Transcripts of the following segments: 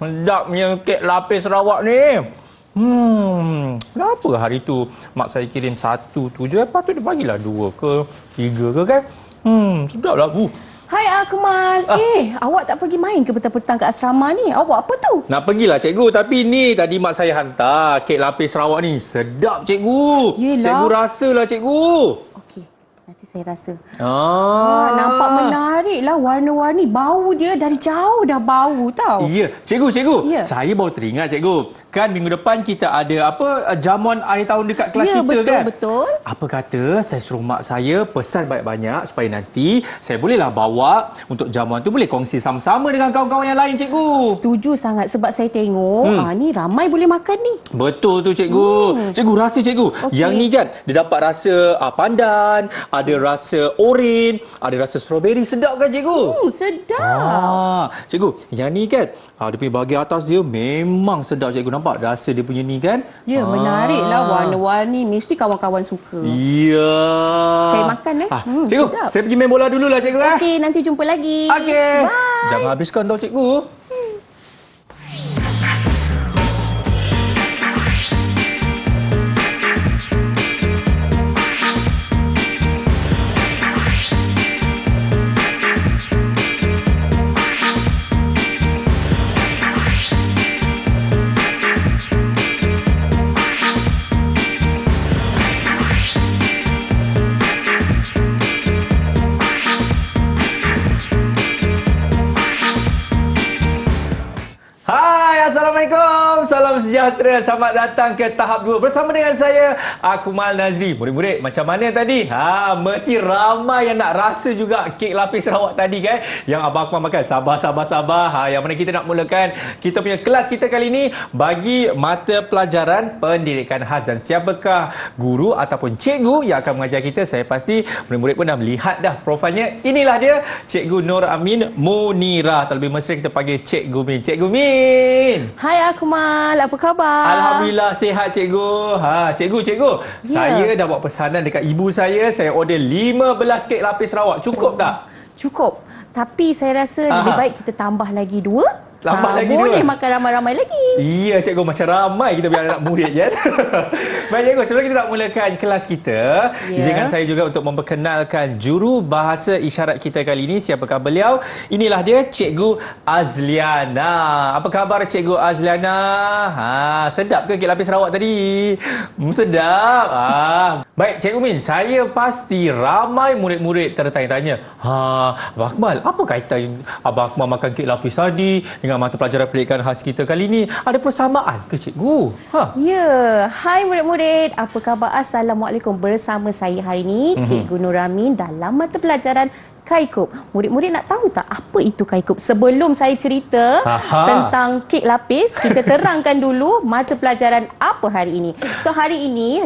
sedapnya kek lapis Sarawak ni. Kenapa hari tu mak saya kirim satu tu je, lepas tu dia bagilah 2 ke 3 ke kan? Sedaplah Bu. Hai Akmal. Awak tak pergi main ke petang-petang kat asrama ni? Awak buat apa tu? Nak pergilah cikgu, tapi ni tadi mak saya hantar kek lapis Sarawak ni. Sedap cikgu. Yelah. Cikgu rasalah cikgu. Okey, nanti saya rasa. Ah. Nampak menarik lah, warna-warni. Bau dia dari jauh dah bau tau. Ya, cikgu. Ya. Saya baru teringat cikgu. Kan minggu depan kita ada jamuan akhir tahun dekat kelas Ya, kita kan? betul. Apa kata saya suruh mak saya pesan banyak-banyak supaya nanti saya bolehlah bawa untuk jamuan tu boleh kongsi sama-sama dengan kawan-kawan yang lain cikgu. Setuju sangat sebab saya tengok ni ramai boleh makan ni. Betul tu cikgu. Cikgu rasa cikgu. Okey. Yang ni kan dia dapat rasa pandan, ada rasa oren, ada rasa strawberry. Sedap kan cikgu? Sedap. Cikgu, yang ni kan dia punya bahagian atas dia memang sedap cikgu. Nampak rasa dia punya ni kan? Ya, menarik lah warna-warni. Mesti kawan-kawan suka. Ya. Saya makan Cikgu, sedap. saya pergi main bola dululah cikgu. Okey, nanti jumpa lagi. Okey. Bye. Jangan habiskan tau cikgu. Assalamualaikum. Salam sejahtera. Selamat datang ke tahap 2 bersama dengan saya Akmal Nazri. Murid-murid macam mana tadi? Mesti ramai yang nak rasa juga kek lapis Sarawak tadi kan? Yang abang Akmal makan. Sabar. Yang mana kita nak mulakan kita punya kelas kita kali ini bagi mata pelajaran pendidikan khas. Dan siapakah guru ataupun cikgu yang akan mengajar kita? Saya pasti murid-murid pun dah melihat dah profilnya. Inilah dia, Cikgu Nur Amin Munirah. Terlebih mesra kita panggil Cikgu Min. Cikgu Min. Hai Akmal, apa khabar? Alhamdulillah sihat cikgu. Cikgu. Ya. Saya dah buat pesanan dekat ibu saya. Saya order 15 kek lapis Sarawak. Cukup tak? Cukup. Tapi saya rasa lebih baik kita tambah lagi 2. Tambah lagi boleh 2. makan ramai-ramai lagi. Iya cikgu, macam ramai kita biar anak murid kan. Baik cikgu, sebelum kita nak mulakan kelas kita, izinkan saya juga untuk memperkenalkan juru bahasa isyarat kita kali ini. Siapakah beliau? Inilah dia, Cikgu Azliana. Apa khabar Cikgu Azliana? Sedap ke kek lapis Sarawak tadi? Sedap. Baik Cikgu Min, saya pasti ramai murid-murid tertanya-tanya, Abang Akmal, apa kaitan Abang Akmal makan kek lapis tadi dengan mata pelajaran pendidikan khas kita kali ini? Ada persamaan ke cikgu? Ya, hai murid-murid. Apa khabar? Assalamualaikum. Bersama saya hari ini, Cikgu Nur Amin dalam mata pelajaran Kaikub. Murid-murid nak tahu tak apa itu Kaikub? Sebelum saya cerita tentang kek lapis, kita terangkan dulu mata pelajaran apa hari ini. So hari ini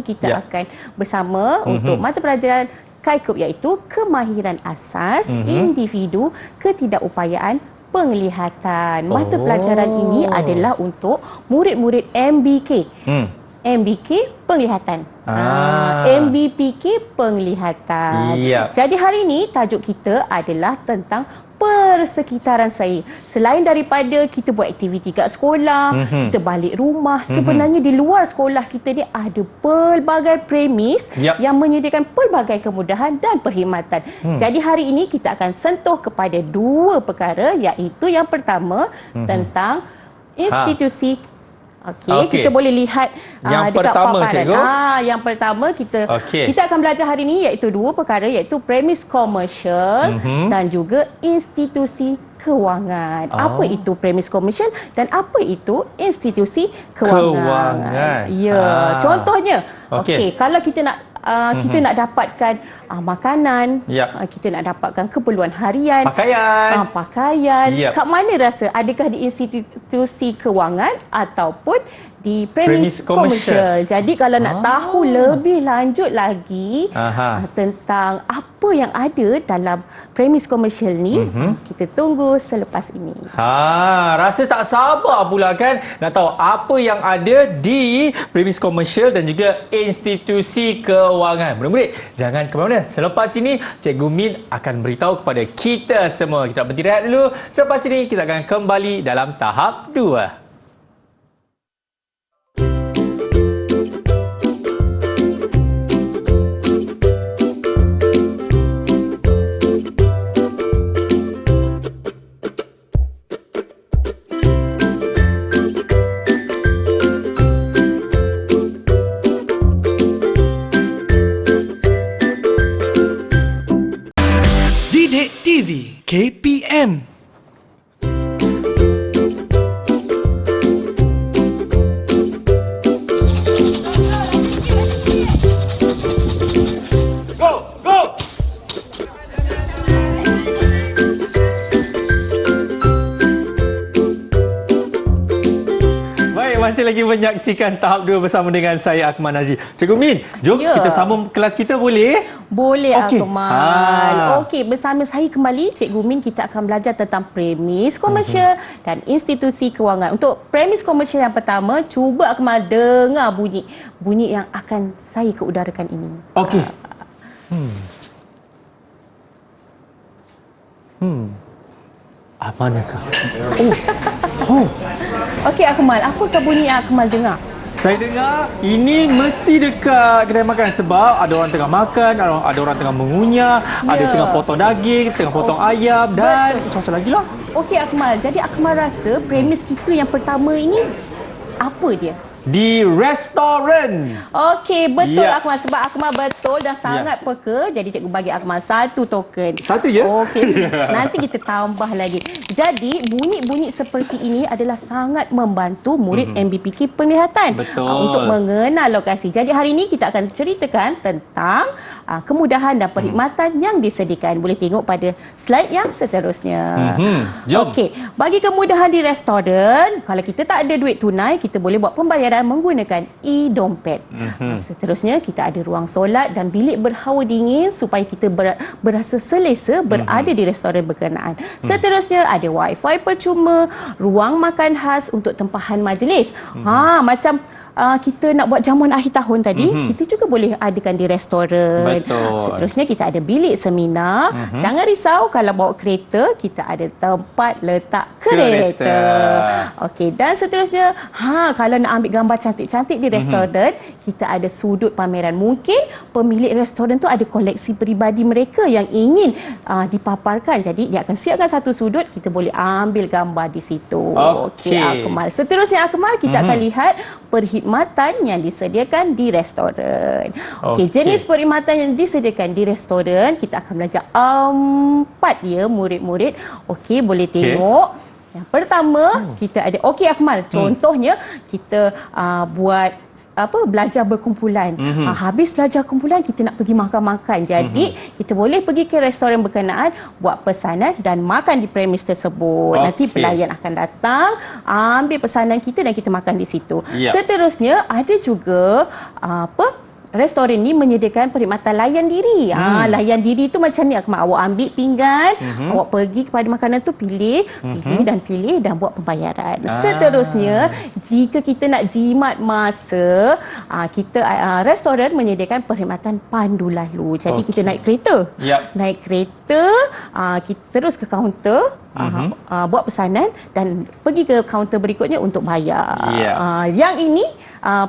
kita akan bersama untuk mata pelajaran Kaikub, iaitu kemahiran asas individu ketidakupayaan penglihatan. Mata pelajaran ini adalah untuk murid-murid MBK. MBK penglihatan. MBPK penglihatan. Jadi hari ini tajuk kita adalah tentang persekitaran saya. Selain daripada kita buat aktiviti kat sekolah, kita balik rumah, sebenarnya di luar sekolah kita ni ada pelbagai premis yang menyediakan pelbagai kemudahan dan perkhidmatan. Jadi hari ini kita akan sentuh kepada 2 perkara, iaitu yang pertama tentang institusi. Okey, kita boleh lihat yang dekat pertama, paparan. cikgu. Yang pertama kita akan belajar hari ini iaitu 2 perkara, iaitu premis komersial dan juga institusi kewangan. Apa itu premis komersial dan apa itu institusi kewangan? Ya, contohnya, kalau kita nak kita nak dapatkan makanan, kita nak dapatkan keperluan harian, pakaian. Kat mana rasa? Adakah di institusi kewangan ataupun di premis komersial? Jadi kalau nak tahu lebih lanjut lagi tentang apa yang ada dalam premis komersial ni, kita tunggu selepas ini. Rasa tak sabar pula kan nak tahu apa yang ada di premis komersial dan juga institusi kewangan. Kewangan. Murid-murid, jangan ke mana-mana. Selepas ini, Cikgu Min akan beritahu kepada kita semua. Kita berhenti rehat dulu. Selepas ini, kita akan kembali dalam tahap 2. Didik TV KPM. Masih lagi menyaksikan tahap 2 bersama dengan saya Akmal Najib. Cikgu Min, jom kita sambung kelas kita boleh? Boleh, Akmal. Okey, bersama saya kembali Cikgu Min, kita akan belajar tentang premis komersial dan institusi kewangan. Untuk premis komersial yang pertama, cuba Akmal dengar bunyi yang akan saya keudarakan ini. Okey. Manakah? Okey Akmal, apakah bunyi yang Akmal dengar? Saya dengar ini mesti dekat kedai makan sebab ada orang tengah makan, ada orang tengah mengunyah, ada tengah potong daging, tengah potong ayam dan macam-macam lagi lah. Okey Akmal, jadi Akmal rasa premis kita yang pertama ini apa dia? Di restoran. Okey, betul Akmal. Sebab Akmal betul dan sangat peka. Jadi cikgu bagi Akmal 1 token. 1 je? Okey. Nanti kita tambah lagi. Jadi, bunyi-bunyi seperti ini adalah sangat membantu murid MBPK penglihatan. Betul. Untuk mengenal lokasi. Jadi, hari ini kita akan ceritakan tentang kemudahan dan perkhidmatan yang disediakan. Boleh tengok pada slide yang seterusnya. Jom. Okey, bagi kemudahan di restoran, kalau kita tak ada duit tunai, kita boleh buat pembayaran menggunakan e-dompet. Seterusnya, kita ada ruang solat dan bilik berhawa dingin supaya kita berasa selesa berada di restoran berkenaan. Seterusnya, ada wifi percuma, ruang makan khas untuk tempahan majlis. Macam kita nak buat jamuan akhir tahun tadi, kita juga boleh adakan di restoran. Betul. Seterusnya kita ada bilik seminar. Jangan risau kalau bawa kereta, kita ada tempat letak kereta. Okey, dan seterusnya, kalau nak ambil gambar cantik-cantik di restoran, kita ada sudut pameran. Mungkin pemilik restoran tu ada koleksi peribadi mereka yang ingin dipaparkan. Jadi dia akan siapkan satu sudut, kita boleh ambil gambar di situ. Okey, Akmal. Seterusnya Akmal, kita akan lihat perkhidmatan yang disediakan di restoran. Okey, jenis perkhidmatan yang disediakan di restoran, kita akan belajar 4 ya murid-murid. Okey, boleh tengok. Yang pertama, kita ada Akmal, contohnya kita buat belajar berkumpulan. Habis belajar kumpulan, kita nak pergi makan-makan. Jadi, kita boleh pergi ke restoran berkenaan, buat pesanan dan makan di premis tersebut. Nanti pelayan akan datang, ambil pesanan kita dan kita makan di situ. Seterusnya, ada juga restoran ni menyediakan perkhidmatan layan diri. Layan diri tu macam ni, awak ambil pinggan, awak pergi kepada makanan tu, pilih dan buat pembayaran. Seterusnya, jika kita nak jimat masa, restoran menyediakan perkhidmatan pandu lalu. Jadi kita naik kereta. Naik kereta, kita terus ke kaunter, buat pesanan dan pergi ke kaunter berikutnya untuk bayar. Yang ini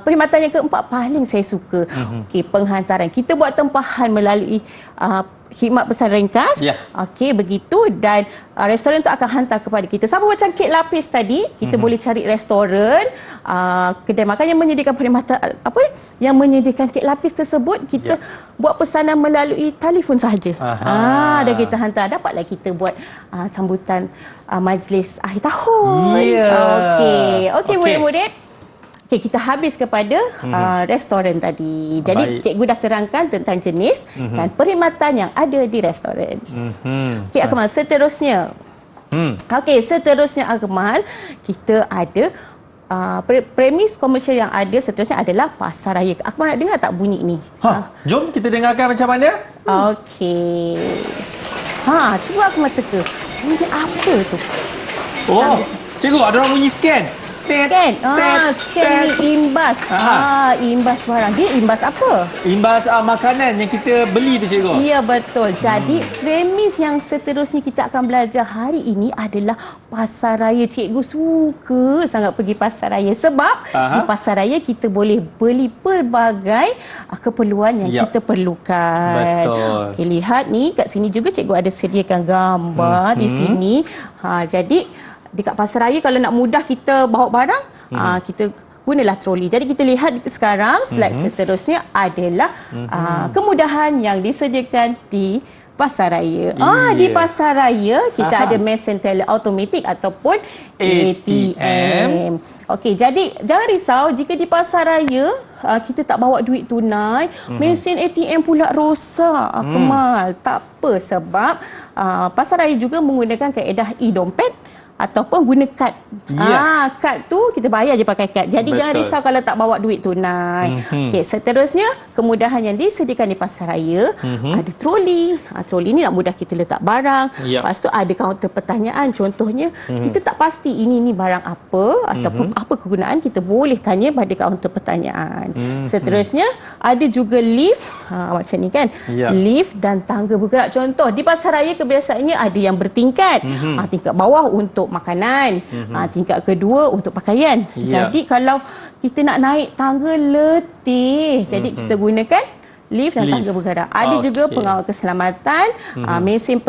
perkhidmatan yang keempat paling saya suka. Okey, penghantaran. Kita buat tempahan melalui khidmat pesan ringkas. Okey, begitu, dan restoran tu akan hantar kepada kita. Sama macam kek lapis tadi, kita boleh cari restoran, kedai makan yang menyediakan perkhidmatan yang menyediakan kek lapis tersebut, kita buat pesanan melalui telefon sahaja. Dan kita hantar, dapatlah kita buat sambutan majlis akhir tahun. Okey, murid-murid. Okey, kita habis kepada restoran tadi. Jadi, cikgu dah terangkan tentang jenis dan perkhidmatan yang ada di restoran. Okey, Akmal, seterusnya. Okey, seterusnya Akmal, kita ada premis komersial yang ada seterusnya adalah pasar raya. Akmal nak dengar tak bunyi ni? Jom kita dengarkan macam mana. Okey. Cuba Akmal teka. Bunyi apa tu? Cikgu, ada orang bunyi scan. Scan. Scan ni imbas. Imbas barang. Dia imbas apa? Imbas makanan yang kita beli tu, cikgu. Ya, betul. Jadi, premis yang seterusnya kita akan belajar hari ini adalah pasar raya. Cikgu suka sangat pergi pasar raya sebab di pasar raya kita boleh beli pelbagai keperluan yang kita perlukan. Betul. Okay, lihat ni kat sini juga cikgu ada sediakan gambar di sini. Jadi dekat pasar raya kalau nak mudah kita bawa barang, kita gunalah troli. Jadi kita lihat sekarang slide seterusnya adalah kemudahan yang disediakan di pasar raya. Di pasar raya kita ada mesin teller automatik ataupun ATM. Okey, jadi jangan risau jika di pasar raya kita tak bawa duit tunai, mesin ATM pula rosak, Akmal. Tak apa sebab pasar raya juga menggunakan kaedah e-dompet ataupun guna kad. Kad tu kita bayar je pakai kad. Jadi jangan risau kalau tak bawa duit tunai. Okey, seterusnya kemudahan yang disediakan di pasar raya ada troli. Troli ni nak mudah kita letak barang. Lepas tu ada kaunter pertanyaan. Contohnya kita tak pasti ini barang apa ataupun apa kegunaan, kita boleh tanya pada kaunter pertanyaan. Seterusnya ada juga lift. Macam ni kan. Lift dan tangga bergerak. Contoh di pasar raya kebiasaannya ada yang bertingkat. Tingkat bawah untuk makanan, tingkat kedua untuk pakaian. Jadi kalau kita nak naik tangga letih, jadi kita gunakan lift dan tangga bergerak. Ada juga pengawal keselamatan, mesin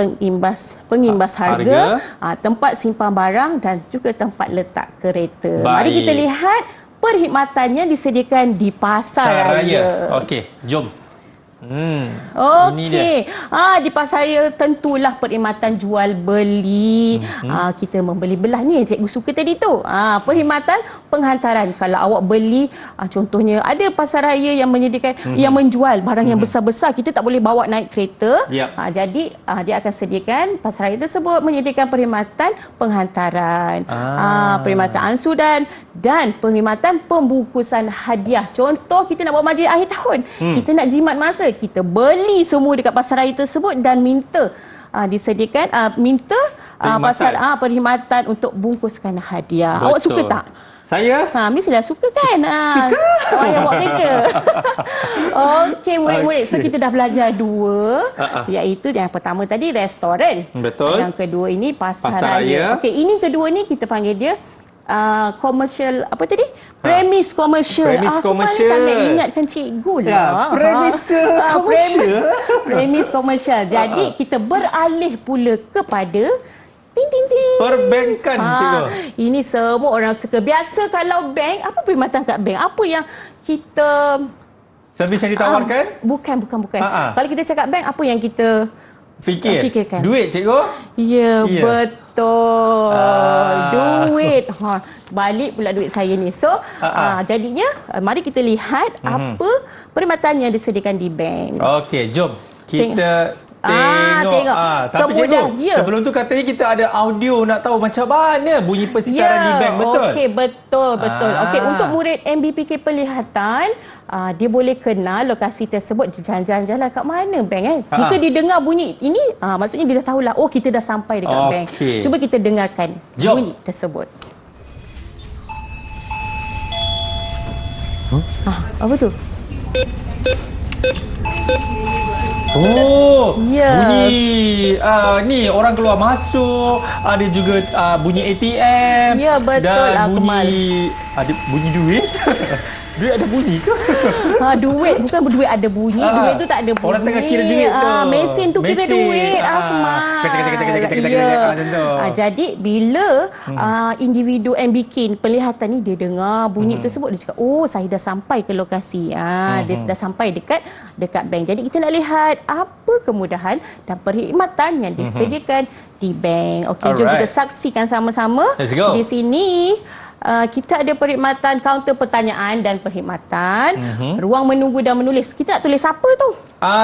pengimbas harga, tempat simpan barang dan juga tempat letak kereta. Mari kita lihat perkhidmatannya disediakan di pasar raya. Okey, jom. Okey. Di pasar raya tentulah perkhidmatan jual beli. Kita membeli belah ni yang cikgu suka tadi tu. Perkhidmatan penghantaran. Kalau awak beli, contohnya ada pasar raya yang menyediakan yang menjual barang yang besar-besar, kita tak boleh bawa naik kereta. Jadi dia akan sediakan, pasar raya tersebut menyediakan perkhidmatan penghantaran, perkhidmatan ansuran dan perkhidmatan pembungkusan hadiah. Contoh kita nak buat majlis akhir tahun, kita nak jimat masa, kita beli semua dekat pasar raya tersebut dan minta disediakan perkhidmatan untuk bungkuskan hadiah. Betul. Awak suka tak? Saya? Mestilah suka kan? Suka. Tak payah buat kerja. Okey, murid-murid. So, kita dah belajar dua. Iaitu yang pertama tadi, restoran. Betul. Yang kedua ini, pasar raya. Okey, ini kedua ni kita panggil dia commercial, apa tadi? Premis commercial. Premis commercial. Tak nak ingatkan cikgu lah. Premis commercial. Jadi, kita beralih pula kepada perbankan, cikgu. Ini semua orang suka. Biasa kalau bank, apa perkhidmatan kat bank? Apa yang kita... Servis yang ditawarkan? Bukan. Kalau kita cakap bank, apa yang kita fikirkan? Duit, cikgu? Ya, betul. Duit. Balik pula duit saya ni. So, jadinya, mari kita lihat apa perkhidmatan yang disediakan di bank. Okey, jom. Kita... Tengok. Tapi cikgu, sebelum tu katanya kita ada audio nak tahu macam mana bunyi persekitaran di bank, betul? Okey, betul. Okey, untuk murid MBPK Pelihatan, dia boleh kenal lokasi tersebut, jalan-jalan kat mana bank kan. Jika dia dengar bunyi ini, maksudnya dia dah tahulah, kita dah sampai dekat bank. Cuba kita dengarkan bunyi tersebut. Apa tu? Bunyi ni orang keluar masuk, ada juga bunyi ATM. Ya, betul, dan bunyi ada bunyi duit. Duit ada bunyi ke? Duit bukan duit ada bunyi. Duit tu tak ada bunyi. Orang tengah kira duit tu. Mesin tu kira duit. Jadi bila individu MBK pelihatan ni dia dengar bunyi tersebut, dia cakap, saya dah sampai ke lokasi. Dia dah sampai dekat bank. Jadi kita nak lihat apa kemudahan dan perkhidmatan yang disediakan di bank. Okey, jom kita saksikan sama-sama. Let's go. Di sini kita ada perkhidmatan kaunter pertanyaan dan perkhidmatan ruang menunggu dan menulis. Kita nak tulis apa tu?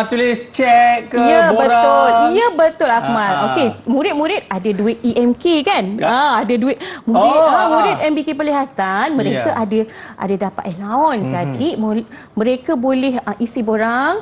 Tulis cek ke borang. Ya, betul Akmal. Okey, murid-murid ada duit EMK kan? Ada duit murid MBK Pelihatan, mereka ada dapat allowance. Jadi mereka boleh isi borang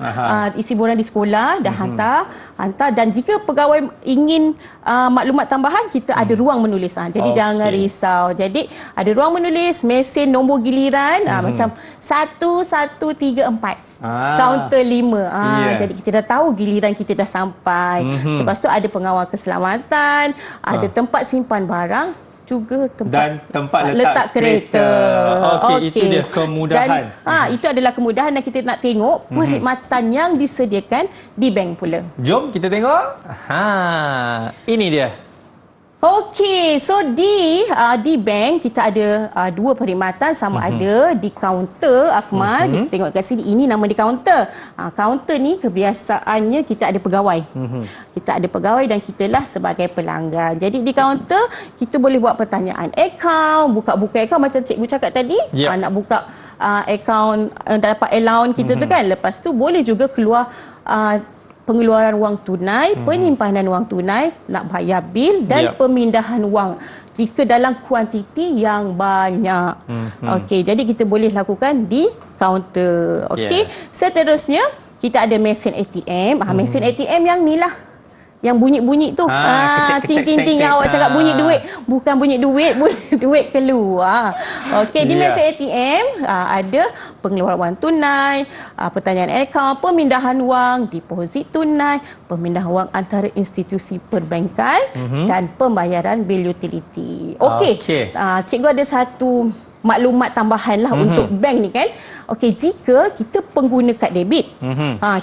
di sekolah dan hantar hantar. Dan jika pegawai ingin maklumat tambahan, kita ada ruang menulis. Jadi jangan risau. Jadi ada ruang menulis, mesin nombor giliran macam 1134. Kaunter 5. Jadi kita dah tahu giliran kita dah sampai. Lepas tu ada pengawal keselamatan, ada tempat simpan barang, juga tempat letak kereta. Okey, itu dia kemudahan. Dan, itu adalah kemudahan dan kita nak tengok perkhidmatan yang disediakan di bank pula. Jom kita tengok. Ini dia. Okey, so di bank kita ada dua perkhidmatan, sama ada di kaunter, Akmal. Kita tengok kat sini, ini nama di kaunter. Kaunter ni kebiasaannya kita ada pegawai. Kita ada pegawai dan kita lah sebagai pelanggan. Jadi di kaunter kita boleh buat pertanyaan akaun, buka-buka akaun macam cikgu cakap tadi. Nak buka akaun, dapat allowance kita tu kan. Lepas tu boleh juga keluar pengeluaran wang tunai, penyimpanan wang tunai, nak bayar bil dan pemindahan wang jika dalam kuantiti yang banyak. Okey, jadi kita boleh lakukan di kaunter. Okey, seterusnya kita ada mesin ATM. Mesin ATM yang ni lah, yang bunyi-bunyi tu. Ting-ting-ting yang awak cakap bunyi duit. Bukan bunyi duit, duit keluar. Okey, di mesin ATM ada pengeluaran wang tunai, pertanyaan akaun, pemindahan wang, deposit tunai, pemindahan wang antara institusi perbankan dan pembayaran bil utility. Okey. Cikgu ada satu maklumat tambahan lah untuk bank ni kan. Okey, jika kita pengguna kad debit,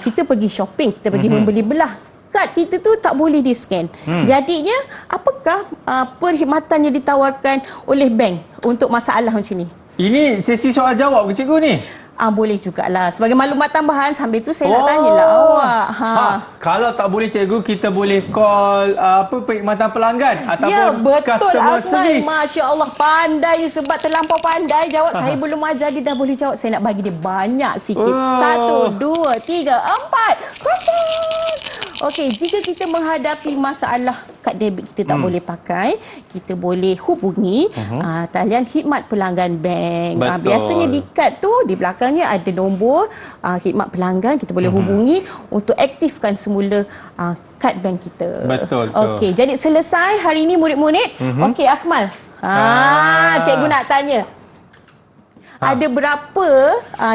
kita pergi shopping, kita pergi membeli belah, kad kita tu tak boleh di-scan. Jadinya, apakah perkhidmatan yang ditawarkan oleh bank untuk masalah macam ni? Ini sesi soal jawab ke cikgu ni? Boleh jugalah. Sebagai maklumat tambahan, sambil tu saya nak tanyalah awak. Kalau tak boleh cikgu, kita boleh call perkhidmatan pelanggan ataupun customer service. Masya Allah, pandai sebab terlampau pandai jawab. Saya belum ajar dia dah boleh jawab. Saya nak bagi dia banyak sikit. 1, 2, 3, 4. Okey, jika kita menghadapi masalah kad debit kita tak boleh pakai, kita boleh hubungi talian khidmat pelanggan bank. Biasanya di kad tu, di belakangnya ada nombor khidmat pelanggan, kita boleh hubungi untuk aktifkan semula kad bank kita. Betul. Okey, jadi selesai hari ini murid-murid. Okey, Akmal. Cikgu nak tanya. Ada berapa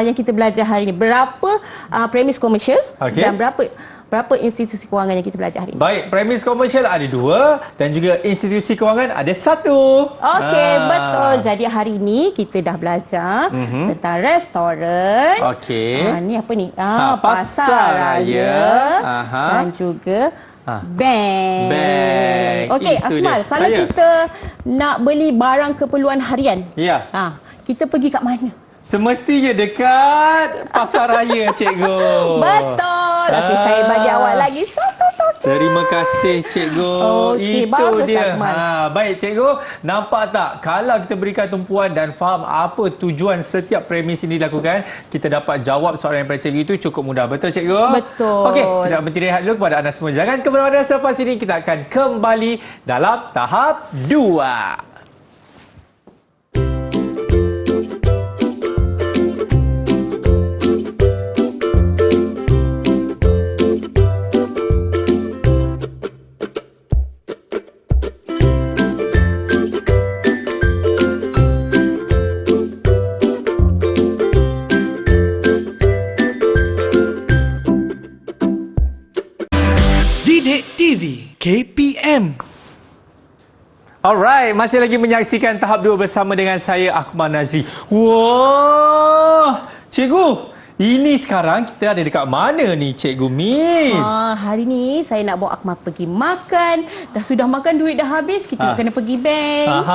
yang kita belajar hari ini? Berapa premis komersial dan berapa institusi kewangan yang kita belajar hari ini? Baik, premis komersial ada 2 dan juga institusi kewangan ada 1. Okey, betul. Jadi hari ini kita dah belajar tentang restoran. Okey. Ni apa ni? Pasar Raya dan juga bank. Okey, Akmal, kalau kita nak beli barang keperluan harian, kita pergi kat mana? Semestinya dekat Pasar Raya, cikgu. Betul. Okey, saya bagi awak lagi satu token. Terima kasih, cikgu. Okey, itu dia. Akmal. Baik, cikgu. Nampak tak? Kalau kita berikan tumpuan dan faham apa tujuan setiap premis ini dilakukan, kita dapat jawab soalan daripada cikgu itu cukup mudah. Betul, cikgu? Betul. Okey, kita berhenti rehat dulu kepada anda semua. Jangan ke mana-mana, selepas ini kita akan kembali dalam tahap 2. TV KPM. Alright, masih lagi menyaksikan tahap 2 bersama dengan saya, Akmal Nazri. Wah, cikgu, ini sekarang kita ada dekat mana ni, Cikgu Min? Hari ni saya nak bawa Akmal pergi makan. Dah sudah makan, duit dah habis, kita kena pergi bank.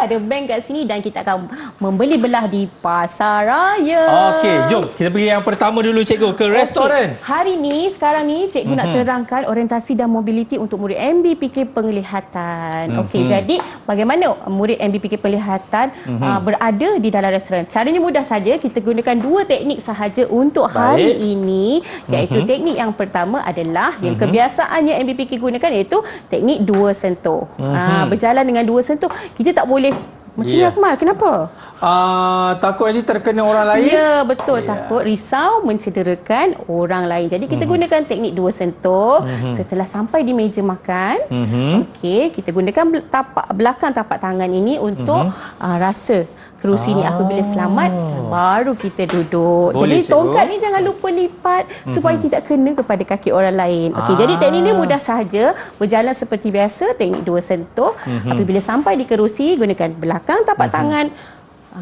Ada bank kat sini dan kita akan membeli belah di Pasar Raya. Okey, jom kita pergi yang pertama dulu, Cikgu, ke restoran. Hari ni, sekarang ni Cikgu nak terangkan orientasi dan mobiliti untuk murid MBPK Penglihatan. Okey, jadi bagaimana murid MBPK Penglihatan berada di dalam restoran? Caranya mudah saja, kita gunakan 2 teknik sahaja untuk hari ini, iaitu teknik yang pertama adalah yang kebiasaannya MBPK gunakan, iaitu teknik 2 sentuh. Berjalan dengan 2 sentuh. Kita tak boleh Macam ni Akmal, kenapa? Takut nanti terkena orang lain. Ya, betul. Takut risau mencederakan orang lain. Jadi kita gunakan teknik dua sentuh. Setelah sampai di meja makan, okey, kita gunakan belakang tapak tangan ini untuk rasa kerusi ni apabila selamat, baru kita duduk. Boleh, jadi tongkat ni jangan lupa lipat supaya tidak kena kepada kaki orang lain. Okey, jadi teknik ni mudah sahaja, berjalan seperti biasa, teknik dua sentuh. Apabila sampai di kerusi, gunakan belakang tapak tangan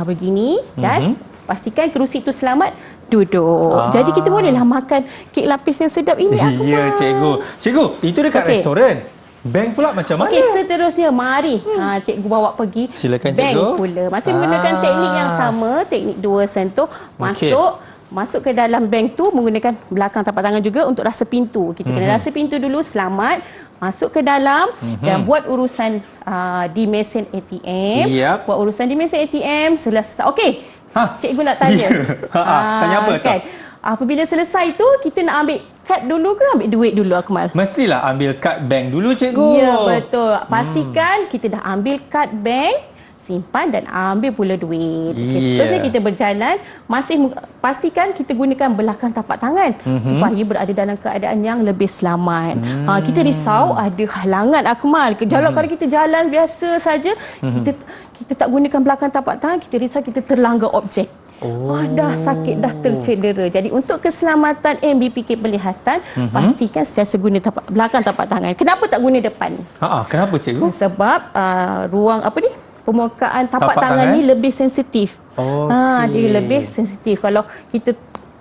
begini dan pastikan kerusi itu selamat, duduk. Jadi kita bolehlah makan kek lapis yang sedap ini. Ya, cikgu. Cikgu, itu dekat restoran. Bank pula macam mana? Okey, seterusnya mari cikgu bawa pergi silakan, bank cikgu. pula. Masih menggunakan teknik yang sama, teknik dua sentuh. Masuk ke dalam bank tu menggunakan belakang tapak tangan juga untuk rasa pintu. Kita kena rasa pintu dulu, selamat. Masuk ke dalam dan buat urusan di mesin ATM. Buat urusan di mesin ATM selesai. Okey, cikgu nak tanya. Tanya apa kan? Apabila selesai tu, kita nak ambil kad dulu ke ambil duit dulu, Akmal? Mestilah ambil kad bank dulu, cikgu. Ya, betul. Pastikan kita dah ambil kad bank, simpan dan ambil pula duit. Seterusnya kita berjalan, masih pastikan kita gunakan belakang tapak tangan supaya berada dalam keadaan yang lebih selamat. Kita risau ada halangan, Akmal. Kalau kita jalan biasa saja, kita tak gunakan belakang tapak tangan, kita risau kita terlanggar objek. Dah sakit, dah tercedera. Jadi untuk keselamatan MBPK penglihatan, pastikan sentiasa guna belakang tapak tangan. Kenapa tak guna depan? Kenapa, cikgu? Sebab ruang permukaan tapak tangan ni lebih sensitif. Dia lebih sensitif. Kalau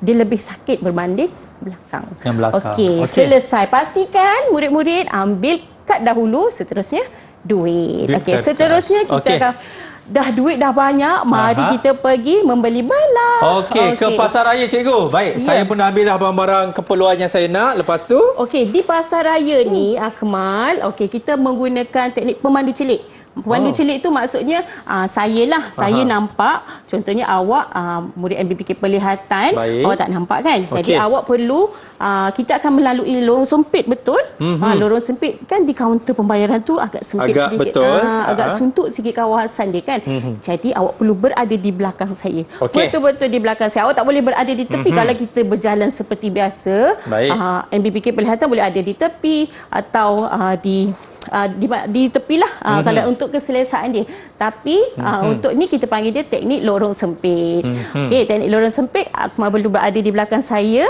dia lebih sakit berbanding belakang. Yang belakang. Okey, selesai. Pastikan murid-murid ambil kad dahulu, seterusnya duit. Okey, seterusnya kita dah duit dah banyak, mari kita pergi membeli barang. Okey, ke pasar raya, cikgu. Baik, saya pun dah ambil dah barang-barang keperluan yang saya nak. Lepas tu? Okey, di pasar raya ni, Akmal, kita menggunakan teknik pemandu celik. Pemandu celik tu maksudnya saya nampak, contohnya awak murid MBPK penglihatan, awak tak nampak kan? Jadi awak perlu, kita akan melalui lorong sempit, betul? Lorong sempit kan di kaunter pembayaran tu agak sempit sedikit. Agak suntuk sikit kawasan dia kan. Jadi awak perlu berada di belakang saya. Betul-betul di belakang saya. Awak tak boleh berada di tepi. Kalau kita berjalan seperti biasa, MBPK penglihatan boleh ada di tepi atau di tepi lah kalau untuk keselesaan dia. Tapi untuk ni kita panggil dia teknik lorong sempit. Okey, teknik lorong sempit, Akmal perlu berada di belakang saya.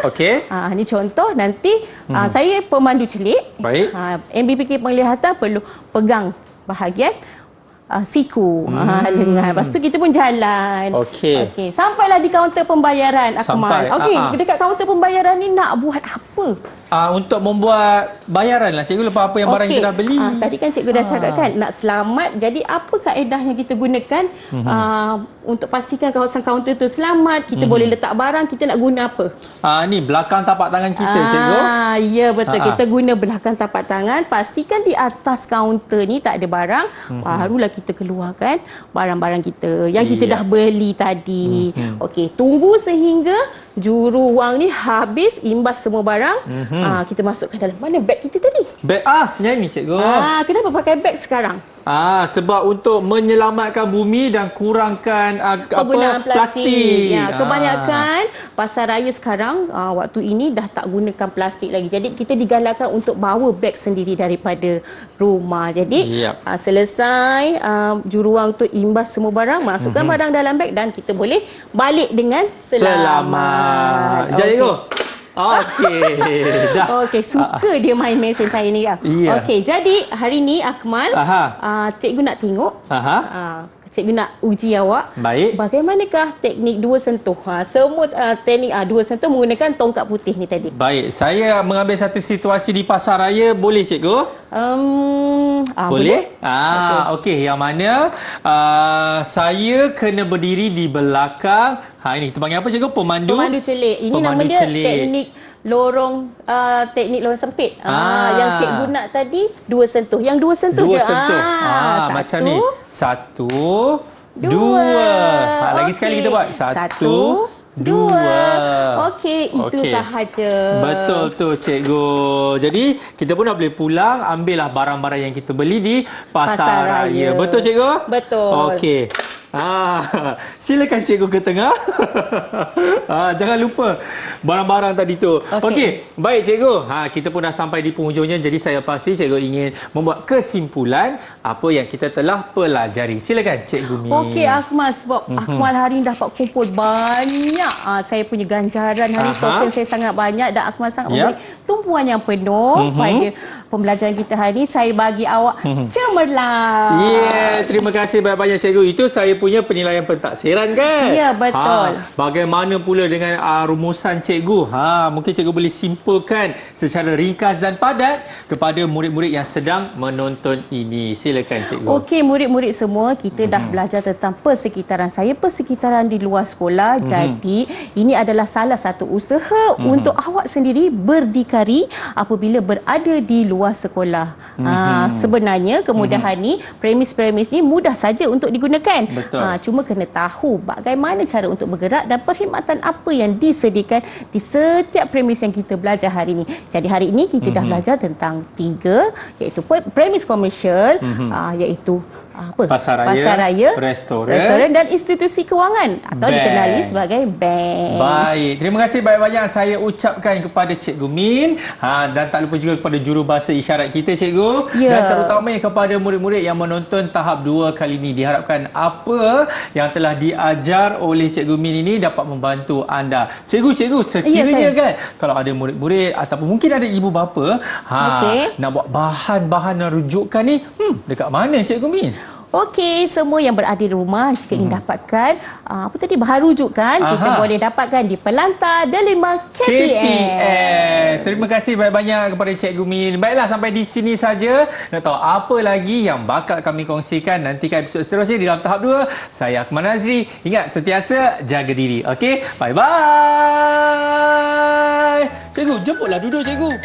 Ni contoh, nanti saya pemandu celik. MBPK penglihatan perlu pegang bahagian siku lengan. Lepas tu kita pun jalan. Okey. Sampailah di kaunter pembayaran, Akmal. Okey, dekat kaunter pembayaran ni nak buat apa? Untuk membuat bayaran lah, cikgu, lepas apa yang barang kita dah beli. Tadi kan cikgu dah cakap kan, nak selamat. Jadi apa kaedah yang kita gunakan untuk pastikan kawasan kaunter tu selamat? Kita boleh letak barang, kita nak guna apa? Ni belakang tapak tangan kita, cikgu. Ya, betul. Kita guna belakang tapak tangan. Pastikan di atas kaunter ni tak ada barang. Barulah kita keluarkan barang-barang kita yang kita dah beli tadi. Okey, tunggu sehingga juru wang ni habis imbas semua barang. Kita masukkan dalam mana beg kita tadi. Beg yang ni, cikgu. Kenapa pakai beg sekarang? Sebab untuk menyelamatkan bumi dan kurangkan penggunaan plastik. Ya, kebanyakan pasar raya sekarang waktu ini dah tak gunakan plastik lagi. Jadi kita digalakkan untuk bawa beg sendiri daripada rumah. Jadi selesai juruang tu imbas semua barang, masukkan barang dalam beg dan kita boleh balik dengan selamat. Jadi Okey, suka dia main mesin saya ni. Okey, jadi hari ni Akmal, cikgu nak tengok. Cikgu nak uji awak. Baik. Bagaimanakah teknik dua sentuh? Semua teknik dua sentuh menggunakan tongkat putih ni tadi. Baik, saya mengambil satu situasi di pasar raya, boleh, cikgu? Boleh? Okey, yang mana saya kena berdiri di belakang. Ini kita panggil apa, cikgu? Pemandu celik. Ini nama dia teknik lorong sempit. Yang cikgu nak tadi dua sentuh. Yang dua sentuh je. Macam ni. 1, 2. Lagi sekali kita buat. 1, 2. Okey, itu sahaja. Betul tu cikgu. Jadi kita pun dah boleh pulang, ambillah barang-barang yang kita beli di Pasar Raya. Betul cikgu? Betul. Okey. Silakan cikgu ke tengah. Jangan lupa barang-barang tadi tu. Okey, baik cikgu. Kita pun dah sampai di penghujungnya, jadi saya pasti cikgu ingin membuat kesimpulan apa yang kita telah pelajari. Silakan cikgu Min. Okey Akmal, sebab Akmal hari ini dapat kumpul banyak saya punya ganjaran hari token saya sangat banyak dan Akmal sangat memberi tumpuan yang penuh pada pembelajaran kita hari ini. Saya bagi awak cemerlang. Terima kasih banyak-banyak cikgu. Itu saya punya penilaian pentaksiran kan? Ya, betul. Bagaimana pula dengan rumusan cikgu? Mungkin cikgu boleh simpulkan secara ringkas dan padat kepada murid-murid yang sedang menonton ini. Silakan cikgu. Okey, murid-murid semua, kita dah belajar tentang persekitaran. Persekitaran di luar sekolah. Jadi, ini adalah salah satu usaha untuk awak sendiri berdikari apabila berada di luar sekolah. Sebenarnya kemudahan ni, premis-premis ni mudah saja untuk digunakan. Cuma kena tahu bagaimana cara untuk bergerak dan perkhidmatan apa yang disediakan di setiap premis yang kita belajar hari ini. Jadi hari ini kita dah belajar tentang 3, iaitu premis komersial, iaitu Pasar Raya, restoran dan institusi kewangan atau dikenali sebagai bank. Baik, terima kasih banyak-banyak saya ucapkan kepada Cikgu Min dan tak lupa juga kepada jurubahasa isyarat kita cikgu, dan terutamanya kepada murid-murid yang menonton tahap 2 kali ini. Diharapkan apa yang telah diajar oleh Cikgu Min ini dapat membantu anda. Cikgu sekiranya kan kalau ada murid-murid ataupun mungkin ada ibu bapa nak buat bahan-bahan rujukan ni, dekat mana Cikgu Min? Okey, semua yang berada di rumah jika ingin dapatkan bahan rujukan, kita boleh dapatkan di Pelantar Delima KPM. Terima kasih banyak-banyak kepada Cikgu Min. Baiklah, sampai di sini saja. Nak tahu apa lagi yang bakal kami kongsikan, nantikan episod seterusnya di dalam tahap 2. Saya Akmal Nazri. Ingat, sentiasa jaga diri. Okey, bye-bye. Cikgu, jemputlah duduk cikgu.